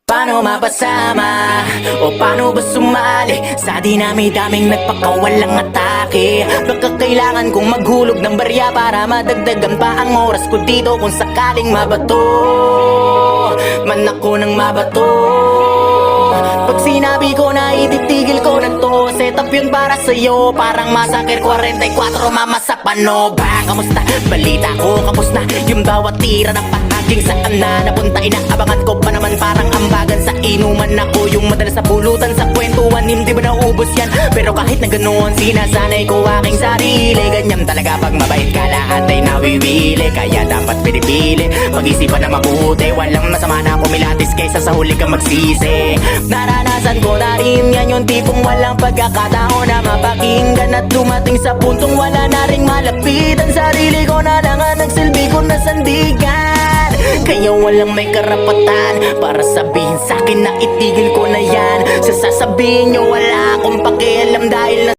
Paano mapasama o paano ba sumali sa dinami-daming nagpakawalang atake? Baka kailangan kong maghulog ng barya para madagdagan pa ang oras ko dito kung sakaling mabato man ako ng mabato. Pag sinabi ko na ititigil ko na to, set up yun para sa'yo, parang Massacre 44 mama sa pano. Kamusta? Balita ko kapos na yung bawat tira ng pahaging saan na napunta. Inaabangan ko pa naman parang ambagan sa inuman. Ako yung madalas sa pulutan sa kwentuhan, hindi ba naubos yan? Pero kahit na ganoon, sinasanay ko aking sarili. Ganyan talaga pag mabait ka, lahat ay nawiwili. Kaya dapat pinipili, pag-isipan na mabuti. Walang masama na kumilatis kaysa sa huli kang magsisi. Naranasan ko na rin yan, yung tipong walang pagkakataon na mapakinggan at dumating sa puntong wala na ring malapitan. Sarili ko na lang ang nagsilbi ko na sandigan. Kaya walang may karapatan para sabihin sa'kin na itigil ko na yan. Sa sasabihin nyo wala akong pakialam dahil